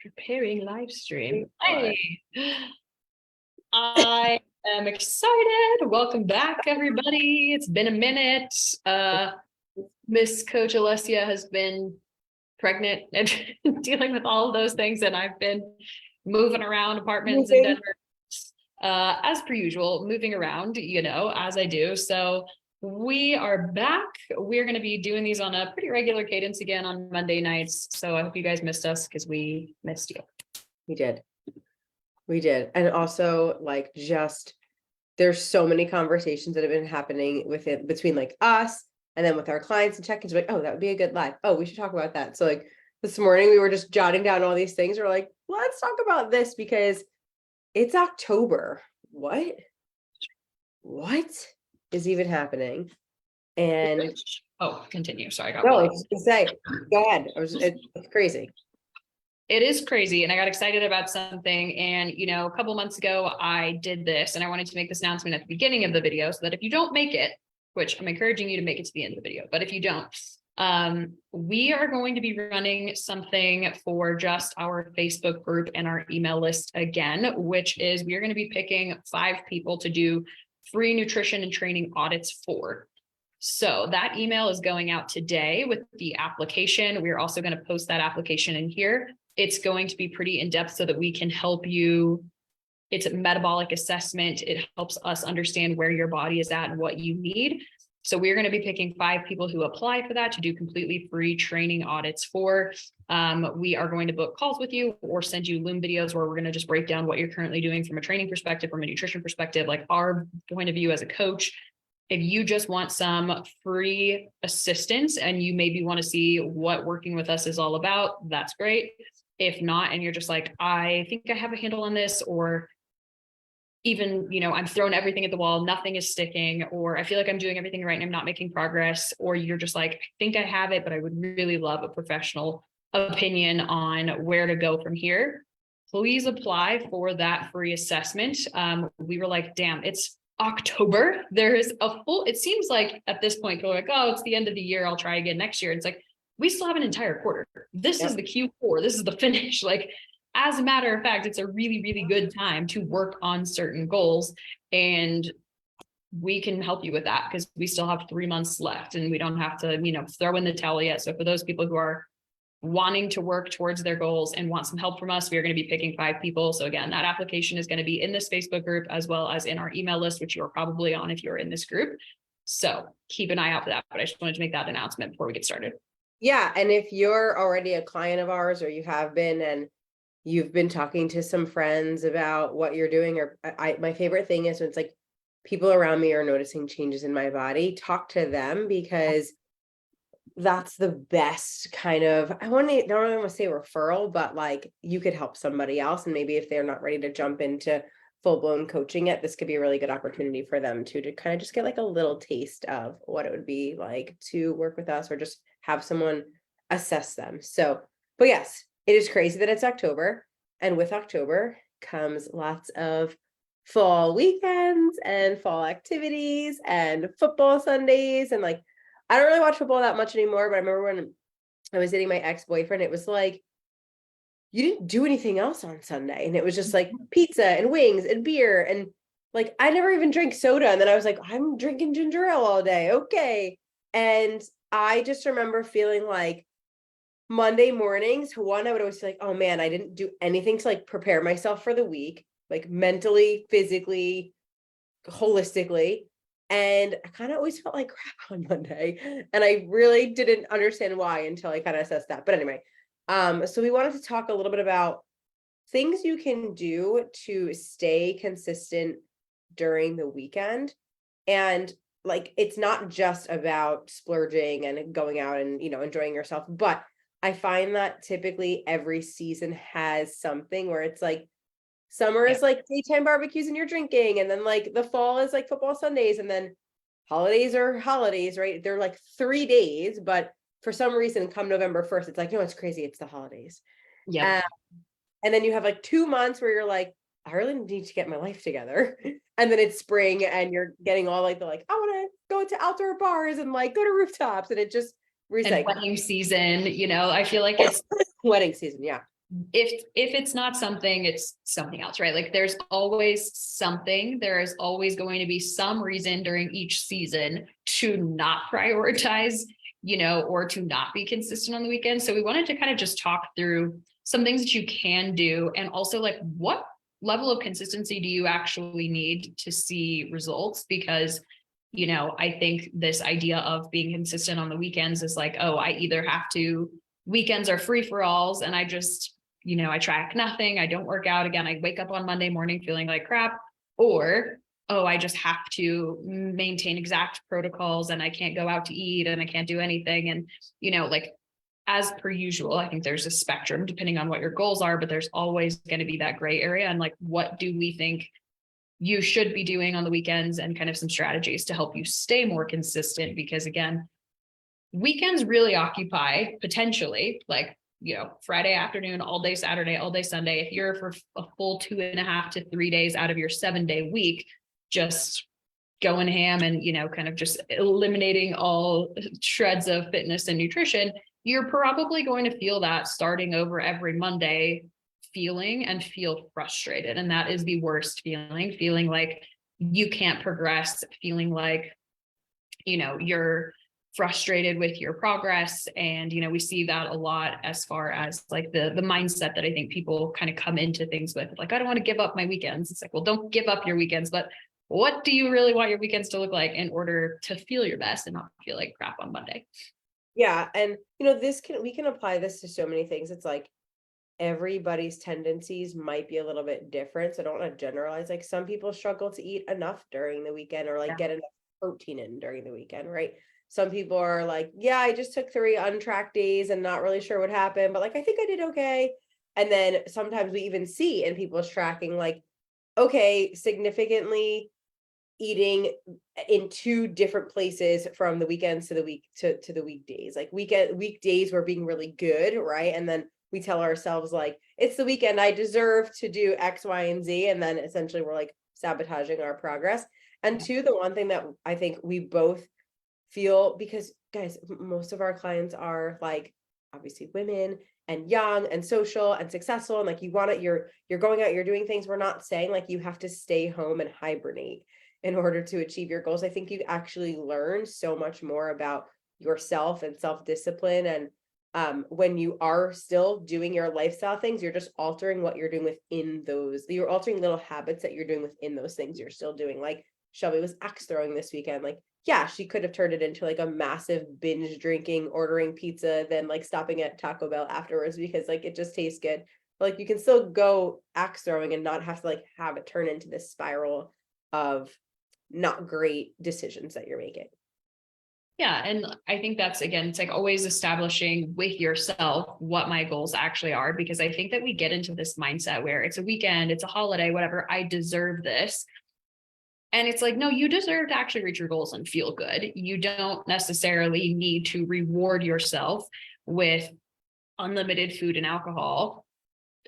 Preparing live stream. Hey, I am excited. Welcome back, everybody. It's been a minute. Miss Coach Alessia has been pregnant and dealing with all of those things, and I've been moving around apartments in Denver. As per usual, moving around, as I do. So we are back. We're going to be doing these on a pretty regular cadence again on Monday nights. So I hope you guys missed us because we missed you. We did. And also there's so many conversations that have been happening between us and then with our clients and check-ins, like, oh, that would be a good live. Oh, we should talk about that. So this morning we were just jotting down all these things. We're like, let's talk about this because it's October. What is even happening? And continue. Sorry, I got no, I was gonna say, go ahead. It's crazy. It is crazy. And I got excited about something. And, a couple months ago, I did this and I wanted to make this announcement at the beginning of the video so that if you don't make it, which I'm encouraging you to make it to the end of the video, but if you don't, we are going to be running something for just our Facebook group and our email list again, which is we are going to be picking 5 people to do free nutrition and training audits for. So that email is going out today with the application. We're also going to post that application in here. It's going to be pretty in-depth so that we can help you. It's a metabolic assessment. It helps us understand where your body is at and what you need. So we're going to be picking 5 people who apply for that to do completely free training audits for. We are going to book calls with you or send you Loom videos where we're going to just break down what you're currently doing from a training perspective, from a nutrition perspective, like our point of view as a coach. If you just want some free assistance and you maybe want to see what working with us is all about, that's great. If not, and you're just like, I think I have a handle on this, or even, I'm throwing everything at the wall, nothing is sticking, or I feel like I'm doing everything right and I'm not making progress, or you're just like, I think I have it, but I would really love a professional opinion on where to go from here, please apply for that free assessment. We were like, damn, it's October. There is it seems like at this point, we're like, oh, it's the end of the year. I'll try again next year. It's like, we still have an entire quarter. This is the Q4. This is the finish. As a matter of fact, it's a really, really good time to work on certain goals. And we can help you with that because we still have 3 months left and we don't have to, throw in the towel yet. So for those people who are wanting to work towards their goals and want some help from us, we are going to be picking 5 people. So again, that application is going to be in this Facebook group as well as in our email list, which you're probably on if you're in this group. So keep an eye out for that. But I just wanted to make that announcement before we get started. Yeah. And if you're already a client of ours, or you have been, and you've been talking to some friends about what you're doing, or my favorite thing is when it's like people around me are noticing changes in my body, talk to them, because that's the best kind of, I don't really want to say referral, but you could help somebody else. And maybe if they're not ready to jump into full-blown coaching yet, this could be a really good opportunity for them to kind of just get a little taste of what it would be like to work with us or just have someone assess them. So, but yes, it is crazy that it's October, and with October comes lots of fall weekends and fall activities and football Sundays. And I don't really watch football that much anymore, but I remember when I was dating my ex-boyfriend, it was like, you didn't do anything else on Sunday. And it was just pizza and wings and beer. And I never even drank soda. And then I was like, I'm drinking ginger ale all day. Okay. And I just remember feeling Monday mornings, I would always say oh man, I didn't do anything to prepare myself for the week, mentally, physically, holistically. And I kind of always felt like crap on Monday. And I really didn't understand why until I kind of assessed that. But anyway, so we wanted to talk a little bit about things you can do to stay consistent during the weekend. And it's not just about splurging and going out and, enjoying yourself, but I find that typically every season has something where it's summer is daytime barbecues and you're drinking. And then the fall is football Sundays, and then holidays are holidays, right? They're 3 days, but for some reason, come November 1st, it's no, it's crazy. It's the holidays. Yeah. And then you have 2 months where you're I really need to get my life together. And then it's spring and you're getting all I want to go to outdoor bars and go to rooftops, and it just recycles. And wedding season, I feel like it's wedding season. Yeah. if it's not something, it's something else, right? Like there's always something, there is always going to be some reason during each season to not prioritize, or to not be consistent on the weekend. So we wanted to kind of just talk through some things that you can do, and also like what level of consistency do you actually need to see results? Because I think this idea of being consistent on the weekends is like, oh, I either have to, weekends are free for alls, and I just, I track nothing, I don't work out again, I wake up on Monday morning feeling like crap, or, oh, I just have to maintain exact protocols and I can't go out to eat and I can't do anything. And, like as per usual, I think there's a spectrum depending on what your goals are, but there's always going to be that gray area. And like, what do we think you should be doing on the weekends, and kind of some strategies to help you stay more consistent? Because again, weekends really occupy potentially like, Friday afternoon, all day Saturday, all day Sunday. If you're for a full 2.5 to 3 days out of your 7-day week, just going ham and, kind of just eliminating all shreds of fitness and nutrition, you're probably going to feel that starting over every Monday, feel frustrated. And that is the worst feeling like you can't progress, feeling like, you're frustrated with your progress. And, we see that a lot as far as like the mindset that I think people kind of come into things with, like, I don't want to give up my weekends. It's like, well, don't give up your weekends, but what do you really want your weekends to look like in order to feel your best and not feel like crap on Monday? Yeah, and we can apply this to so many things. It's like everybody's tendencies might be a little bit different. So I don't want to generalize. Like some people struggle to eat enough during the weekend, or like get enough protein in during the weekend, right? Some people are like, yeah, I just took 3 untracked days and not really sure what happened, but like I think I did okay. And then sometimes we even see in people's tracking, like, okay, significantly eating in 2 different places from the weekends to the week to the weekdays. Like weekdays we're being really good, right? And then we tell ourselves like, it's the weekend, I deserve to do X, Y, and Z. And then essentially we're like sabotaging our progress. And 2, the one thing that I think we both feel, because guys, most of our clients are like obviously women and young and social and successful, and like you want it, you're going out, you're doing things. We're not saying like you have to stay home and hibernate in order to achieve your goals. I think you actually learn so much more about yourself and self-discipline. And when you are still doing your lifestyle things, you're just altering what you're doing within those, you're altering little habits that you're doing within those things you're still doing. Like Shelby was axe throwing this weekend. Like, yeah, she could have turned it into like a massive binge drinking, ordering pizza, then like stopping at Taco Bell afterwards because like it just tastes good. But like you can still go axe throwing and not have to like have it turn into this spiral of not great decisions that you're making. Yeah. And I think that's, again, it's like always establishing with yourself what my goals actually are, because I think that we get into this mindset where it's a weekend, it's a holiday, whatever, I deserve this. And it's like, no, you deserve to actually reach your goals and feel good. You don't necessarily need to reward yourself with unlimited food and alcohol.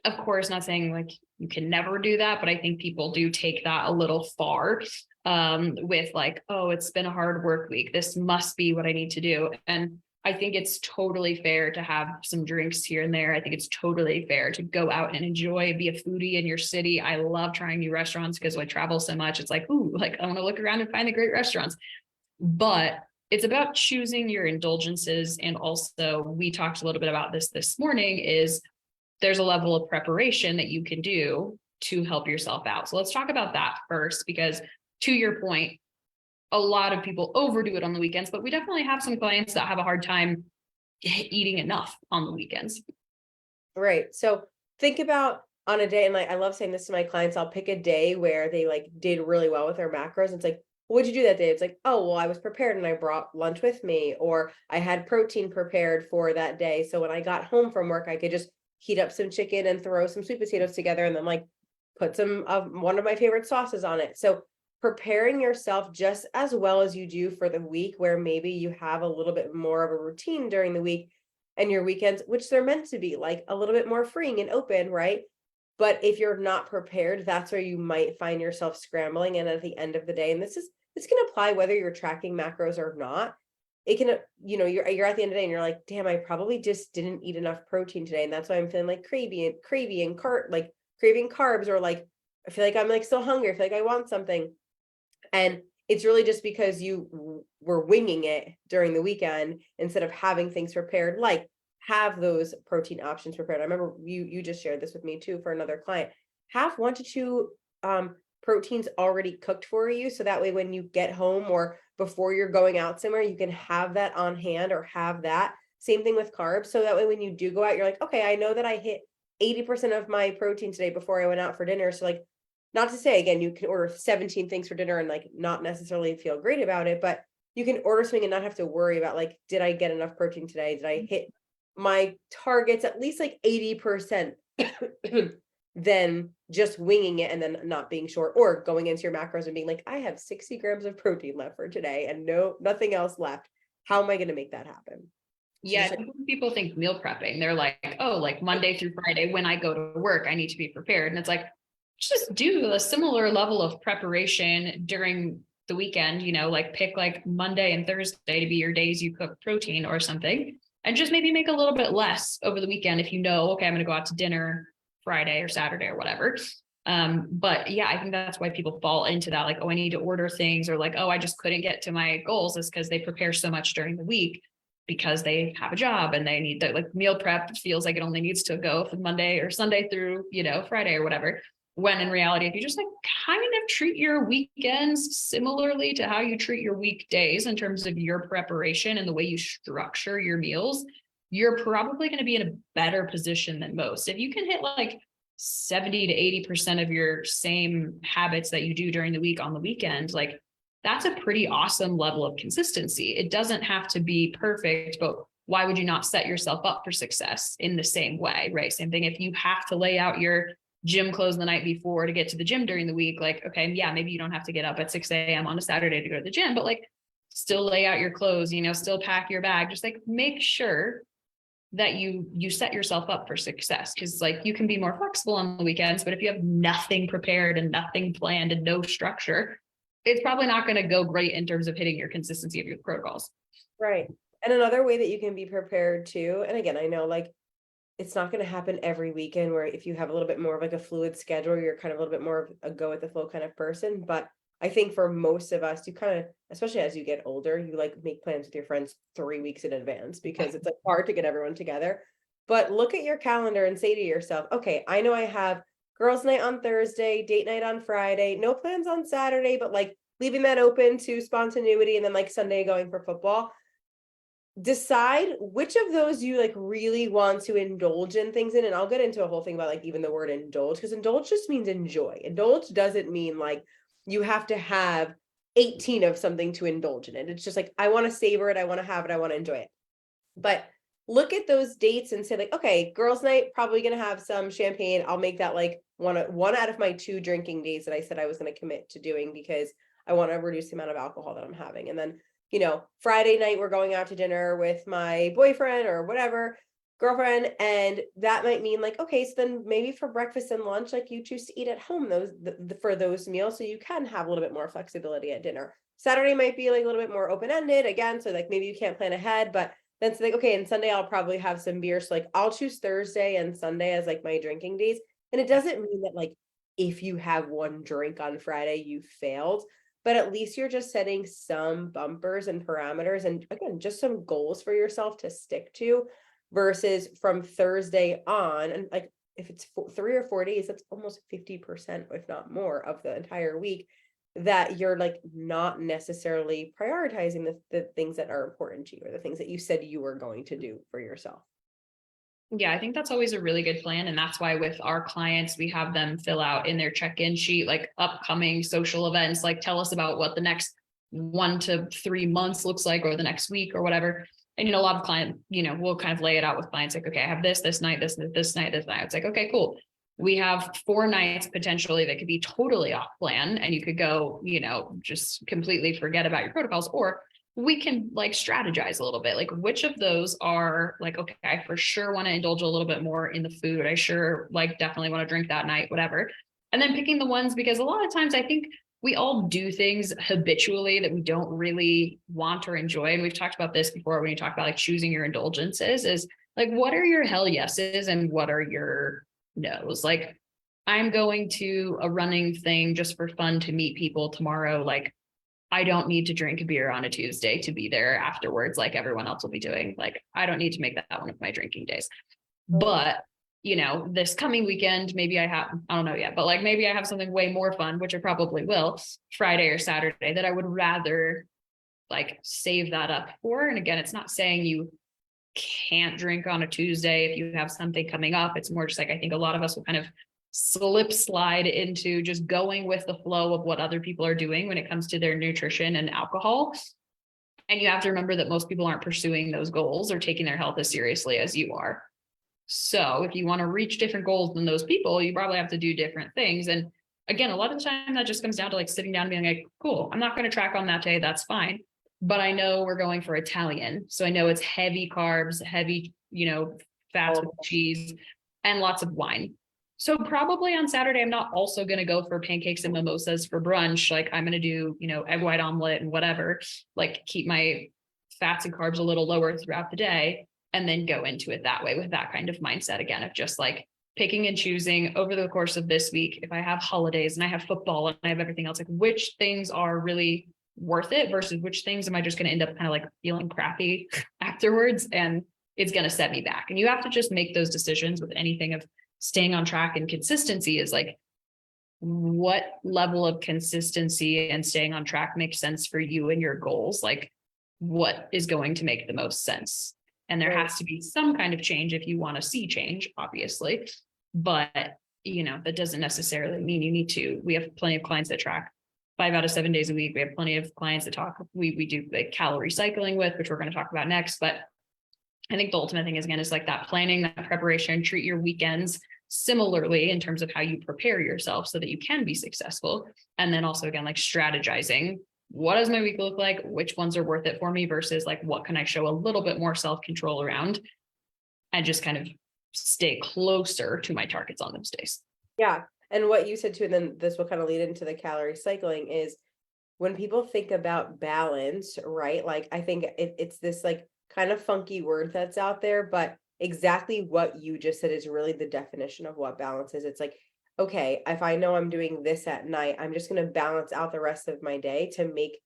Of course, not saying like you can never do that, but I think people do take that a little far, with like, oh, it's been a hard work week, this must be what I need to do. And I think it's totally fair to have some drinks here and there. I think it's totally fair to go out and enjoy, be a foodie in your city. I love trying new restaurants because I travel so much. It's like, ooh, like I want to look around and find the great restaurants. But it's about choosing your indulgences. And also, we talked a little bit about this morning, is there's a level of preparation that you can do to help yourself out. So let's talk about that first, because to your point, a lot of people overdo it on the weekends, but we definitely have some clients that have a hard time eating enough on the weekends. Right. So think about on a day, and like I love saying this to my clients, I'll pick a day where they like did really well with their macros. It's like, what'd you do that day? It's like, oh, well, I was prepared and I brought lunch with me, or I had protein prepared for that day. So when I got home from work, I could just heat up some chicken and throw some sweet potatoes together and then like put some of one of my favorite sauces on it. So preparing yourself just as well as you do for the week, where maybe you have a little bit more of a routine during the week and your weekends, which they're meant to be like a little bit more freeing and open, right? But if you're not prepared, that's where you might find yourself scrambling. And at the end of the day, and this can apply whether you're tracking macros or not, it can, you're at the end of the day and you're like, damn, I probably just didn't eat enough protein today. And that's why I'm feeling like craving carbs, or like, I feel like I'm like still hungry. I feel like I want something. And it's really just because you were winging it during the weekend instead of having things prepared, like have those protein options prepared. I remember you just shared this with me too for another client. Have 1 to 2 proteins already cooked for you. So that way when you get home or before you're going out somewhere, you can have that on hand or have that. Same thing with carbs. So that way when you do go out, you're like, okay, I know that I hit 80% of my protein today before I went out for dinner. So like, not to say again, you can order 17 things for dinner and like not necessarily feel great about it, but you can order something and not have to worry about like, did I get enough protein today? Did I hit my targets at least like 80%? Than just winging it and then not being short, or going into your macros and being like, I have 60 grams of protein left for today and nothing else left. How am I going to make that happen? So Yeah, just like, people think meal prepping. They're like, oh, like Monday through Friday, when I go to work, I need to be prepared. And it's like, just do a similar level of preparation during the weekend, like pick like Monday and Thursday to be your days you cook protein or something. And just maybe make a little bit less over the weekend if you know, okay, I'm going to go out to dinner Friday or Saturday or whatever. But yeah, I think that's why people fall into that, like, oh, I need to order things, or like, oh, I just couldn't get to my goals, is because they prepare so much during the week because they have a job and they need to, like, meal prep feels like it only needs to go from Monday or Sunday through, Friday or whatever. When in reality, if you just like kind of treat your weekends similarly to how you treat your weekdays in terms of your preparation and the way you structure your meals, you're probably going to be in a better position than most. If you can hit like 70 to 80% of your same habits that you do during the week on the weekend, like that's a pretty awesome level of consistency. It doesn't have to be perfect, but why would you not set yourself up for success in the same way, right? Same thing. If you have to lay out your gym clothes the night before to get to the gym during the week, like, okay, yeah, maybe you don't have to get up at 6 a.m. on a Saturday to go to the gym, but like still lay out your clothes, still pack your bag, just like make sure that you set yourself up for success. Because like you can be more flexible on the weekends, but if you have nothing prepared and nothing planned and no structure, it's probably not going to go great in terms of hitting your consistency of your protocols. right. And another way that you can be prepared too, and again, I know like it's not going to happen every weekend, where if you have a little bit more of like a fluid schedule, you're kind of a little bit more of a go with the flow kind of person. But I think for most of us, you kind of, especially as you get older, you like make plans with your friends 3 weeks in advance because it's like hard to get everyone together. But look at your calendar and say to yourself, okay, I know I have girls' night on Thursday, date night on Friday, no plans on Saturday, but like leaving that open to spontaneity, and then like Sunday going for football. Decide which of those you like really want to indulge in things in. And I'll get into a whole thing about like even the word indulge, because indulge just means enjoy. Indulge doesn't mean like you have to have 18 of something to indulge in it. It's just like, I want to savor it, I want to have it, I want to enjoy it. But look at those dates and say like, okay, girls' night, probably gonna have some champagne. I'll make that like one out of my 2 drinking days that I said I was going to commit to doing, because I want to reduce the amount of alcohol that I'm having. And then Friday night, we're going out to dinner with my boyfriend or whatever, girlfriend. And that might mean like, okay, so then maybe for breakfast and lunch, like you choose to eat at home for those meals. So you can have a little bit more flexibility at dinner. Saturday might be like a little bit more open-ended again. So like maybe you can't plan ahead, but then it's like, okay, and Sunday I'll probably have some beer. So like I'll choose Thursday and Sunday as like my drinking days. And it doesn't mean that like if you have 1 drink on Friday, you failed. But at least you're just setting some bumpers and parameters, and again, just some goals for yourself to stick to, versus from Thursday on. And like, if it's 3 or 4 days, that's almost 50%, if not more, of the entire week that you're like not necessarily prioritizing the things that are important to you, or the things that you said you were going to do for yourself. Yeah, I think that's always a really good plan. And that's why with our clients, we have them fill out in their check-in sheet, like upcoming social events, like tell us about what the next 1 to 3 months looks like, or the next week or whatever. And, a lot of clients, we'll kind of lay it out with clients like, okay, I have this night, this night, this night. It's like, okay, cool. We have 4 nights potentially that could be totally off plan, and you could go, just completely forget about your protocols, or we can like strategize a little bit, like which of those are like, okay, I for sure want to indulge a little bit more in the food. I sure like definitely want to drink that night, whatever. And then picking the ones, because a lot of times I think we all do things habitually that we don't really want or enjoy. And we've talked about this before when you talk about like choosing your indulgences is like, what are your hell yeses and what are your no's? Like, I'm going to a running thing just for fun to meet people tomorrow. Like, I don't need to drink a beer on a Tuesday to be there afterwards, like everyone else will be doing. Like, I don't need to make that one of my drinking days. But this coming weekend, maybe I don't know yet, but like maybe I have something way more fun, which I probably will, Friday or Saturday, that I would rather like save that up for. And again, it's not saying you can't drink on a Tuesday if you have something coming up. It's more just like, I think a lot of us will kind of slide into just going with the flow of what other people are doing when it comes to their nutrition and alcohol. And you have to remember that most people aren't pursuing those goals or taking their health as seriously as you are. So if you want to reach different goals than those people, you probably have to do different things. And again, a lot of the time that just comes down to like sitting down and being like, cool, I'm not going to track on that day. That's fine. But I know we're going for Italian. So I know it's heavy carbs, heavy, fats with cheese and lots of wine. So probably on Saturday, I'm not also going to go for pancakes and mimosas for brunch. Like I'm going to do, egg white omelet and whatever, like keep my fats and carbs a little lower throughout the day. And then go into it that way with that kind of mindset again of just like picking and choosing over the course of this week. If I have holidays and I have football and I have everything else, like which things are really worth it versus which things am I just going to end up kind of like feeling crappy afterwards and it's going to set me back. And you have to just make those decisions with anything of staying on track, and consistency is like, what level of consistency and staying on track makes sense for you and your goals? Like what is going to make the most sense? And there has to be some kind of change if you want to see change, obviously. But, that doesn't necessarily mean you need to. We have plenty of clients that track 5 out of 7 days a week. We have plenty of clients that we do like calorie cycling with, which we're going to talk about next. But I think the ultimate thing is, again, is like that planning, that preparation, treat your weekends similarly in terms of how you prepare yourself so that you can be successful. And then also, again, like strategizing. What does my week look like? Which ones are worth it for me versus like, what can I show a little bit more self-control around and just kind of stay closer to my targets on those days. Yeah. And what you said too, and then this will kind of lead into the calorie cycling is when people think about balance, right? Like, I think it's this like kind of funky word that's out there, but exactly what you just said is really the definition of what balance is. It's like, okay, if I know I'm doing this at night, I'm just going to balance out the rest of my day to make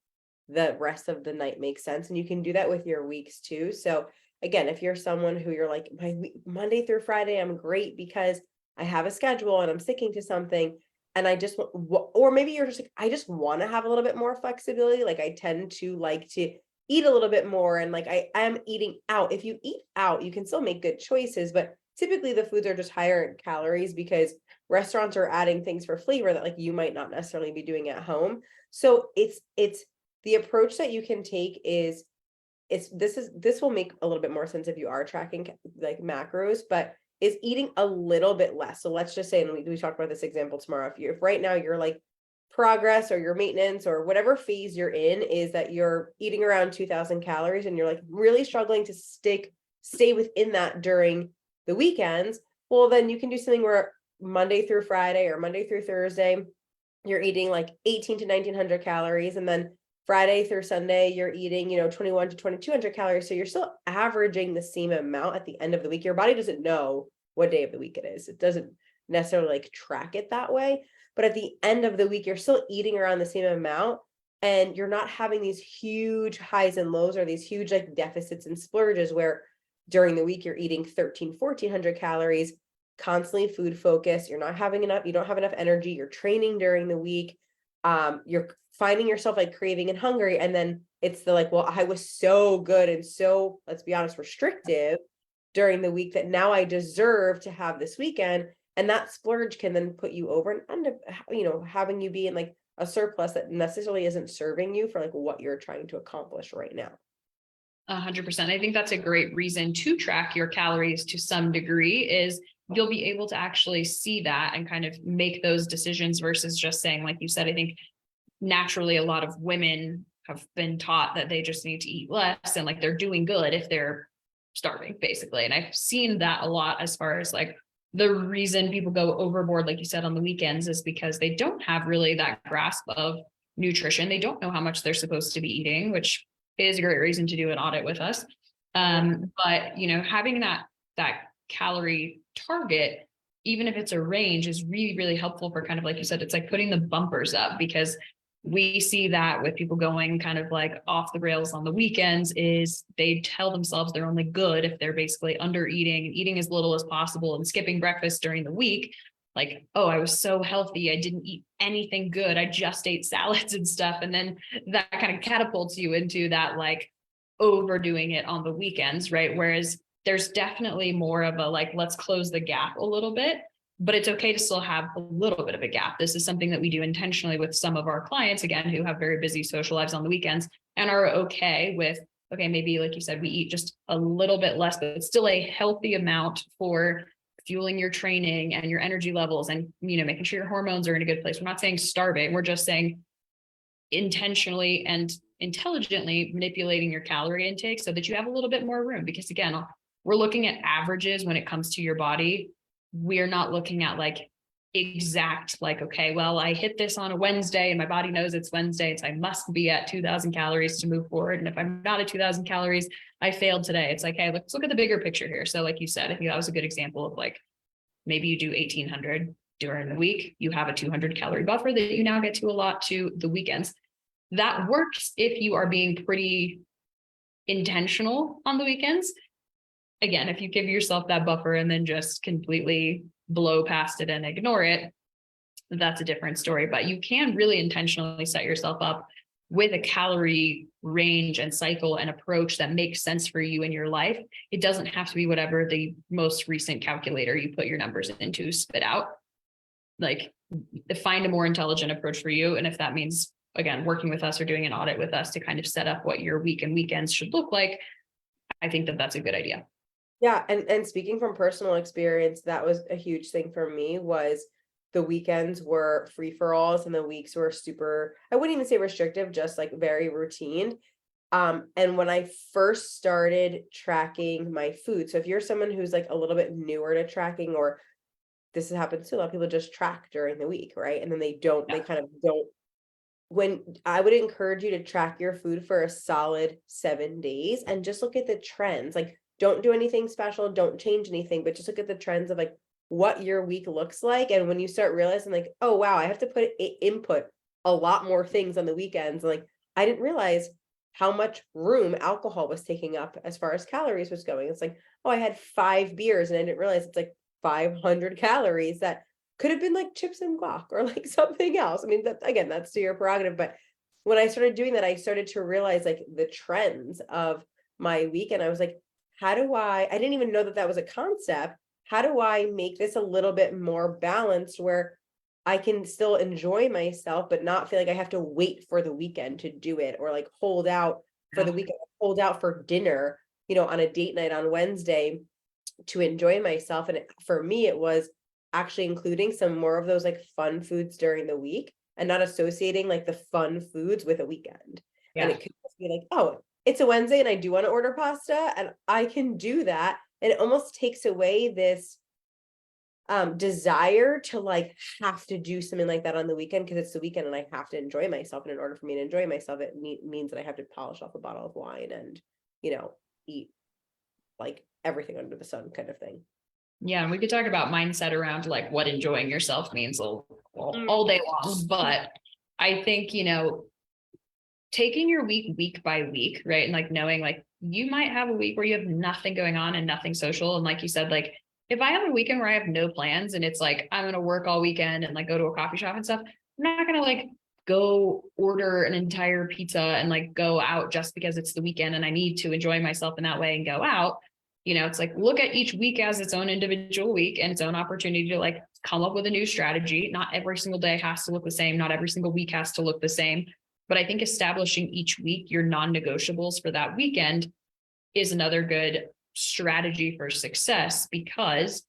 the rest of the night make sense. And you can do that with your weeks too. So again, if you're someone who you're like, my Monday through Friday, I'm great because I have a schedule and I'm sticking to something. And I just, or maybe you're just like, I just want to have a little bit more flexibility. Like I tend to like to eat a little bit more. And like I am eating out. If you eat out, you can still make good choices, but typically the foods are just higher in calories because restaurants are adding things for flavor that like you might not necessarily be doing at home. So it's the approach that you can take is this will make a little bit more sense if you are tracking like macros, but is eating a little bit less. So let's just say, and we talk about this example tomorrow. If right now you're like progress or your maintenance or whatever phase you're in is that you're eating around 2000 calories and you're like really struggling to stay within that during the weekends, well, then you can do something where Monday through Friday or Monday through Thursday, you're eating like 18 to 1900 calories. And then Friday through Sunday, you're eating, 21 to 2200 calories. So you're still averaging the same amount at the end of the week. Your body doesn't know what day of the week it is. It doesn't necessarily like track it that way. But at the end of the week, you're still eating around the same amount and you're not having these huge highs and lows or these huge like deficits and splurges where during the week you're eating 1400 calories, constantly food focused. You're not having enough, you don't have enough energy. You're training during the week. You're finding yourself like craving and hungry. And then it's the like, well, I was so good and so, let's be honest, restrictive during the week that now I deserve to have this weekend. And that splurge can then put you over and end up, having you be in like a surplus that necessarily isn't serving you for like what you're trying to accomplish right now. 100%. I think that's a great reason to track your calories to some degree is you'll be able to actually see that and kind of make those decisions versus just saying, like you said, I think naturally a lot of women have been taught that they just need to eat less and like they're doing good if they're starving basically. And I've seen that a lot as far as like the reason people go overboard, like you said, on the weekends is because they don't have really that grasp of nutrition. They don't know how much they're supposed to be eating, which is a great reason to do an audit with us. But you know, having that calorie target, even if it's a range, is really, really helpful for kind of, like you said, it's like putting the bumpers up, because we see that with people going kind of like off the rails on the weekends is they tell themselves they're only good if they're basically under eating and eating as little as possible and skipping breakfast during the week. Like, oh, I was so healthy, I didn't eat anything good, I just ate salads and stuff. And then that kind of catapults you into that, like, overdoing it on the weekends, right? Whereas there's definitely more of a like, let's close the gap a little bit, but it's okay to still have a little bit of a gap. This is something that we do intentionally with some of our clients, again, who have very busy social lives on the weekends and are okay with, okay, maybe like you said, we eat just a little bit less, but it's still a healthy amount for fueling your training and your energy levels and, you know, making sure your hormones are in a good place. We're not saying starving. We're just saying intentionally and intelligently manipulating your calorie intake so that you have a little bit more room. Because again, we're looking at averages when it comes to your body. We're not looking at like exact, like, okay, well, I hit this on a Wednesday and my body knows it's Wednesday, so I must be at 2,000 calories to move forward. And if I'm not at 2,000 calories, I failed today. It's like, hey, let's look at the bigger picture here. So like you said, I think that was a good example of like, maybe you do 1,800 during the week, you have a 200 calorie buffer that you now get to allot to the weekends. That works if you are being pretty intentional on the weekends. Again, if you give yourself that buffer and then just completely blow past it and ignore it, that's a different story. But you can really intentionally set yourself up with a calorie range and cycle and approach that makes sense for you in your life. It doesn't have to be whatever the most recent calculator you put your numbers into spit out. Like, find a more intelligent approach for you. And if that means, again, working with us or doing an audit with us to kind of set up what your week and weekends should look like, I think that that's a good idea. Yeah, and speaking from personal experience, that was a huge thing for me, was the weekends were free for alls and the weeks were super, I wouldn't even say restrictive, just like very routine. And when I first started tracking my food, so if you're someone who's like a little bit newer to tracking, or this happens to a lot of people, just track during the week, right? And then they kind of don't. When I would encourage you to track your food for a solid 7 days and just look at the trends. Like, don't do anything special, don't change anything, but just look at the trends of like what your week looks like. And when you start realizing like, oh wow, I have to input a lot more things on the weekends. Like, I didn't realize how much room alcohol was taking up as far as calories was going. It's like, oh, I had 5 beers and I didn't realize it's like 500 calories that could have been like chips and guac or like something else. I mean, that again, that's to your prerogative. But when I started doing that, I started to realize like the trends of my week. And I was like, I didn't even know that that was a concept. How do I make this a little bit more balanced where I can still enjoy myself, but not feel like I have to wait for the weekend to do it, or like hold out for the weekend, hold out for dinner, on a date night on Wednesday to enjoy myself. And for me, it was actually including some more of those like fun foods during the week and not associating like the fun foods with a weekend. Yeah. And it could just be like, oh, it's a Wednesday and I do want to order pasta and I can do that. And it almost takes away this desire to like have to do something like that on the weekend because it's the weekend and I have to enjoy myself. And in order for me to enjoy myself, it means that I have to polish off a bottle of wine and, eat like everything under the sun kind of thing. Yeah, and we could talk about mindset around like what enjoying yourself means all day long. But I think, taking your week by week, right? And like knowing like you might have a week where you have nothing going on and nothing social. And like you said, like if I have a weekend where I have no plans and it's like I'm gonna work all weekend and like go to a coffee shop and stuff, I'm not gonna like go order an entire pizza and like go out just because it's the weekend and I need to enjoy myself in that way and go out. It's like look at each week as its own individual week and its own opportunity to like come up with a new strategy. Not every single day has to look the same. Not every single week has to look the same. But I think establishing each week your non-negotiables for that weekend is another good strategy for success, because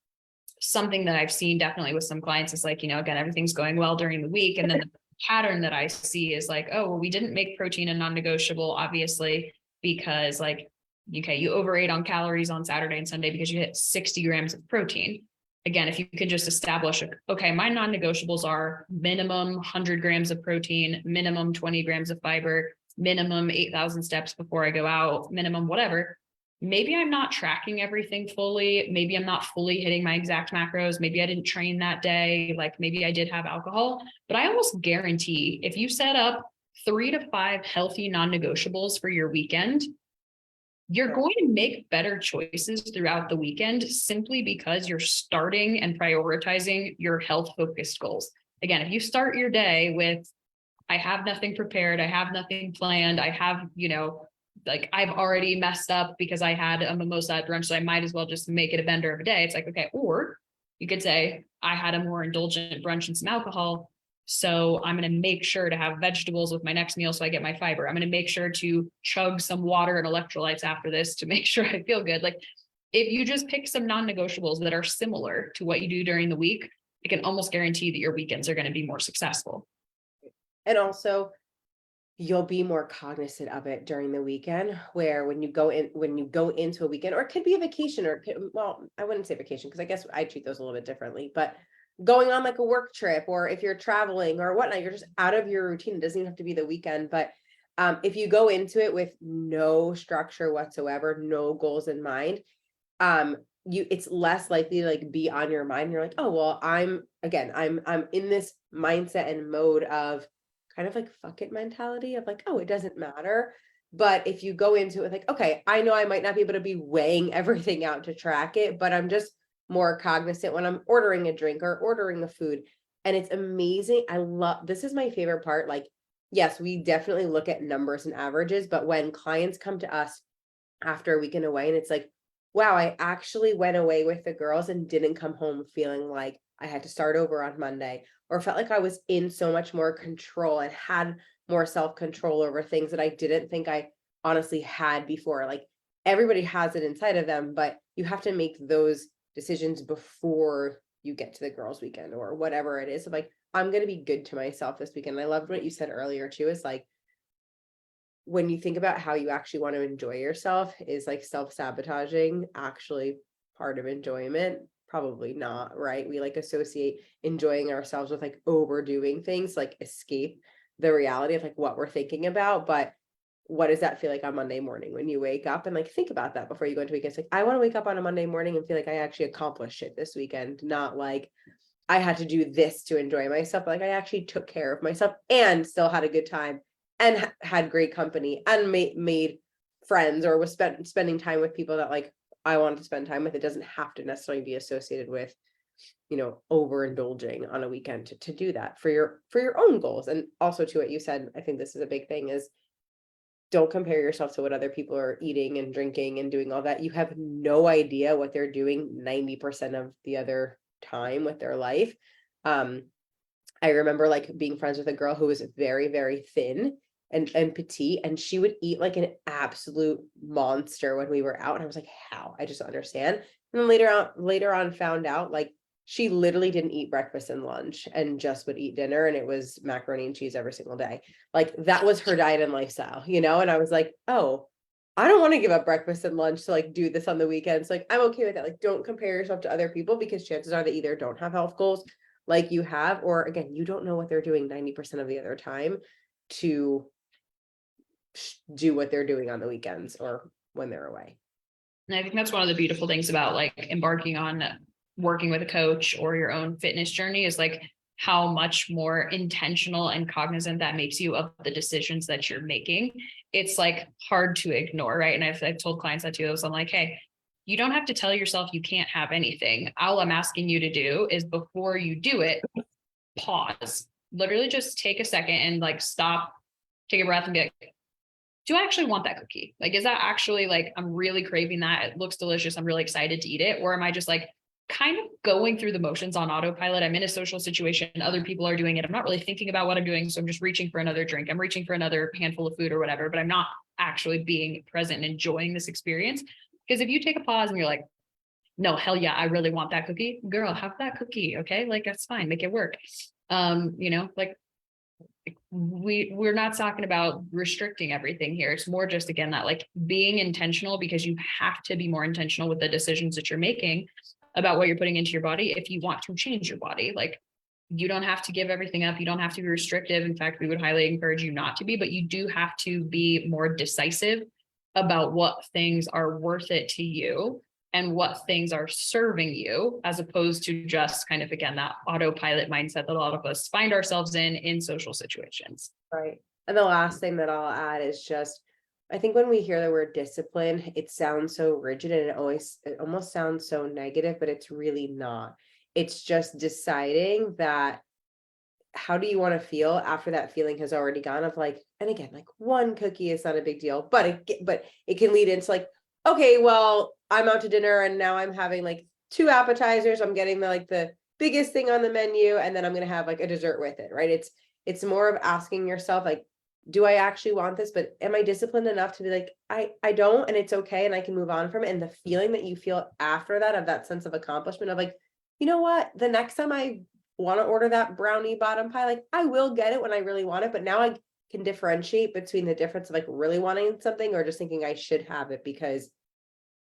something that I've seen definitely with some clients is like, again, everything's going well during the week. And then the pattern that I see is like, oh, well, we didn't make protein a non-negotiable, obviously, because like, okay, you overate on calories on Saturday and Sunday because you hit 60 grams of protein. again, if you could just establish, okay, my non-negotiables are minimum 100 grams of protein, minimum 20 grams of fiber, minimum 8,000 steps before I go out, minimum whatever. Maybe I'm not tracking everything fully. Maybe I'm not fully hitting my exact macros. Maybe I didn't train that day. Like maybe I did have alcohol, but I almost guarantee if you set up 3 to 5 healthy non-negotiables for your weekend, you're going to make better choices throughout the weekend simply because you're starting and prioritizing your health focused goals. Again, if you start your day with, I have nothing prepared, I have nothing planned, I have, like I've already messed up because I had a mimosa at brunch, so I might as well just make it a bender of a day. It's like, okay, or you could say, I had a more indulgent brunch and some alcohol, so I'm going to make sure to have vegetables with my next meal so I get my fiber. I'm going to make sure to chug some water and electrolytes after this to make sure I feel good. Like if you just pick some non-negotiables that are similar to what you do during the week, I can almost guarantee that your weekends are going to be more successful. And also, you'll be more cognizant of it during the weekend, where when you go into a weekend, or it could be a vacation, or well, I wouldn't say vacation because I guess I treat those a little bit differently, but going on like a work trip, or if you're traveling or whatnot, you're just out of your routine. It doesn't even have to be the weekend, but if you go into it with no structure whatsoever, no goals in mind, it's less likely to like be on your mind. You're like, oh, well, I'm in this mindset and mode of kind of like fuck it mentality of like, oh, it doesn't matter. But if you go into it with like, okay, I know I might not be able to be weighing everything out to track it, but I'm just more cognizant when I'm ordering a drink or ordering a food. And it's amazing. This is my favorite part. Like, yes, we definitely look at numbers and averages, but when clients come to us after a weekend away and it's like, wow, I actually went away with the girls and didn't come home feeling like I had to start over on Monday, or felt like I was in so much more control and had more self-control over things that I didn't think I honestly had before. Like everybody has it inside of them, but you have to make those decisions before you get to the girls' weekend or whatever it is. So like, I'm going to be good to myself this weekend. I loved what you said earlier too, is like, when you think about how you actually want to enjoy yourself, is like self-sabotaging actually part of enjoyment? Probably not, right? We like associate enjoying ourselves with like overdoing things, like escape the reality of like what we're thinking about. But what does that feel like on Monday morning when you wake up? And like, think about that before you go into weekends. Like, I want to wake up on a Monday morning and feel like I actually accomplished shit this weekend, not like I had to do this to enjoy myself. But like I actually took care of myself and still had a good time and had great company and made friends, or was spending time with people that like I wanted to spend time with. It doesn't have to necessarily be associated with, overindulging on a weekend to do that for your own goals. And also to what you said, I think this is a big thing, is don't compare yourself to what other people are eating and drinking and doing all that. You have no idea what they're doing 90% of the other time with their life. I remember like being friends with a girl who was very, very thin and petite, and she would eat like an absolute monster when we were out. And I was like, how? I just don't understand. And then later on found out like she literally didn't eat breakfast and lunch and just would eat dinner, and it was macaroni and cheese every single day. Like that was her diet and lifestyle, and I was like, oh, I don't want to give up breakfast and lunch to like do this on the weekends. Like I'm okay with that. Like don't compare yourself to other people, because chances are they either don't have health goals like you have, or again, you don't know what they're doing 90% of the other time to do what they're doing on the weekends or when they're away. And I think that's one of the beautiful things about like embarking on working with a coach or your own fitness journey, is like how much more intentional and cognizant that makes you of the decisions that you're making. It's like hard to ignore, right? And I've told clients that too. I'm like, hey, you don't have to tell yourself you can't have anything. All I'm asking you to do is, before you do it, pause, literally just take a second and like stop, take a breath and be like, do I actually want that cookie? Like, is that actually like, I'm really craving that. It looks delicious. I'm really excited to eat it. Or am I just like kind of going through the motions on autopilot? I'm in a social situation. Other people are doing it. I'm not really thinking about what I'm doing. So I'm just reaching for another drink. I'm reaching for another handful of food or whatever, but I'm not actually being present and enjoying this experience. Because if you take a pause and you're like, no, hell yeah, I really want that cookie. Girl, have that cookie. Okay. Like that's fine. Make it work. Like we're not talking about restricting everything here. It's more just, again, that like being intentional, because you have to be more intentional with the decisions that you're making about what you're putting into your body if you want to change your body. Like, you don't have to give everything up. You don't have to be restrictive. In fact, we would highly encourage you not to be, but you do have to be more decisive about what things are worth it to you and what things are serving you, as opposed to just kind of, again, that autopilot mindset that a lot of us find ourselves in social situations. Right. And the last thing that I'll add is just, I think when we hear the word discipline, it sounds so rigid and it almost sounds so negative, but it's really not. It's just deciding that, how do you want to feel after that feeling has already gone of like, and again, like one cookie is not a big deal, but it can lead into like, okay, well, I'm out to dinner and now I'm having like 2 appetizers. I'm getting the biggest thing on the menu, and then I'm going to have like a dessert with it, right? It's more of asking yourself, like, do I actually want this? But am I disciplined enough to be like, I don't, and it's okay, and I can move on from it. And the feeling that you feel after that, of that sense of accomplishment of like, you know what, the next time I want to order that brownie bottom pie, like I will get it when I really want it, but now I can differentiate between the difference of like really wanting something or just thinking I should have it because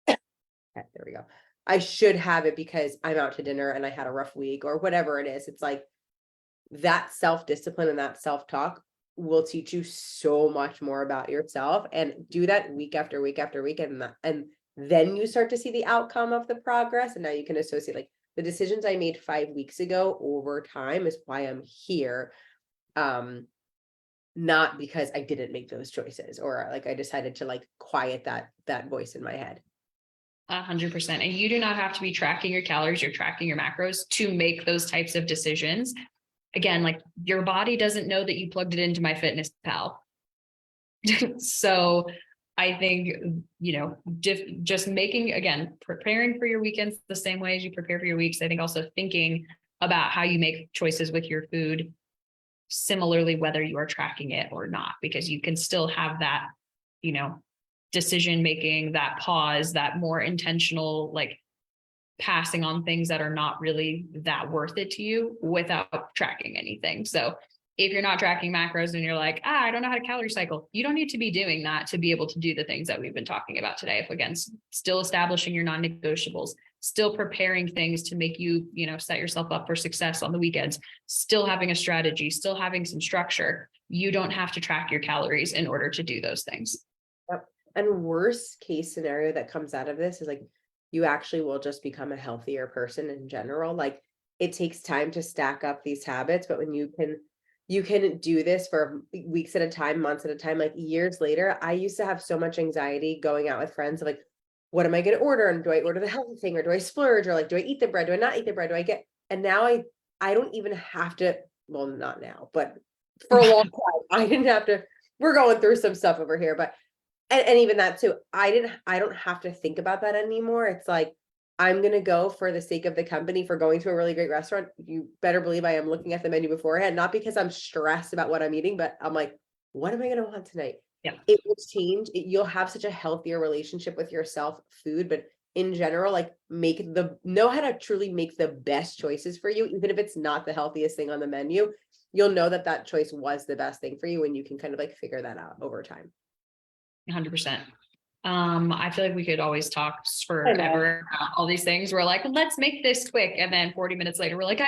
there we go. I should have it because I'm out to dinner and I had a rough week or whatever it is. It's like that self-discipline and that self-talk will teach you so much more about yourself, and do that week after week after week. And then you start to see the outcome of the progress. And now you can associate like the decisions I made 5 weeks ago over time is why I'm here. Not because I didn't make those choices or like I decided to like quiet that voice in my head. 100%. And you do not have to be tracking your calories, you're tracking your macros to make those types of decisions. Again, like, your body doesn't know that you plugged it into MyFitnessPal. So I think, just making, again, preparing for your weekends the same way as you prepare for your weeks. I think also thinking about how you make choices with your food similarly, whether you are tracking it or not, because you can still have that, decision making, that pause, that more intentional, like passing on things that are not really that worth it to you without tracking anything. So if you're not tracking macros and you're like, I don't know how to calorie cycle, you don't need to be doing that to be able to do the things that we've been talking about today. If, again, still establishing your non-negotiables, still preparing things to make you, set yourself up for success on the weekends, still having a strategy, still having some structure, you don't have to track your calories in order to do those things. Yep. And worst case scenario that comes out of this is like, you actually will just become a healthier person in general. Like, it takes time to stack up these habits, but when you can do this for weeks at a time, months at a time, like years later. I used to have so much anxiety going out with friends of like, what am I going to order? And do I order the healthy thing, or do I splurge, or like, do I eat the bread? Do I not eat the bread? And now I don't even have to, well, not now, but for a long time, I didn't have to, we're going through some stuff over here, but and even that too, I don't have to think about that anymore. It's like, I'm going to go for the sake of the company, for going to a really great restaurant. You better believe I am looking at the menu beforehand, not because I'm stressed about what I'm eating, but I'm like, what am I going to want tonight? Yeah. It will change. You'll have such a healthier relationship with yourself, food, but in general, like, know how to truly make the best choices for you. Even if it's not the healthiest thing on the menu, you'll know that choice was the best thing for you, and you can kind of like figure that out over time. 100%. I feel like we could always talk forever about all these things. We're like, let's make this quick. And then 40 minutes later, we're like,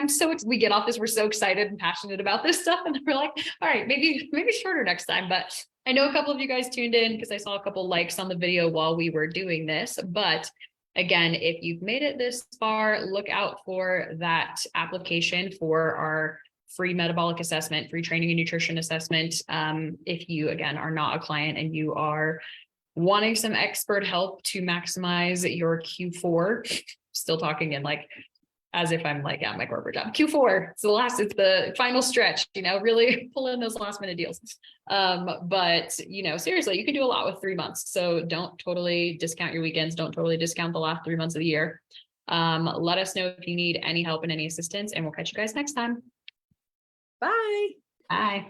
we get off this. We're so excited and passionate about this stuff. And then we're like, all right, maybe shorter next time. But I know a couple of you guys tuned in because I saw a couple likes on the video while we were doing this. But again, if you've made it this far, look out for that application for our free metabolic assessment, free training and nutrition assessment. If you, again, are not a client and you are wanting some expert help to maximize your Q4, still talking in like, as if I'm like at my corporate job, Q4, it's the final stretch, really pull in those last minute deals. But seriously, you can do a lot with 3 months. So don't totally discount your weekends. Don't totally discount the last 3 months of the year. Let us know if you need any help and any assistance, and we'll catch you guys next time. Bye. Bye.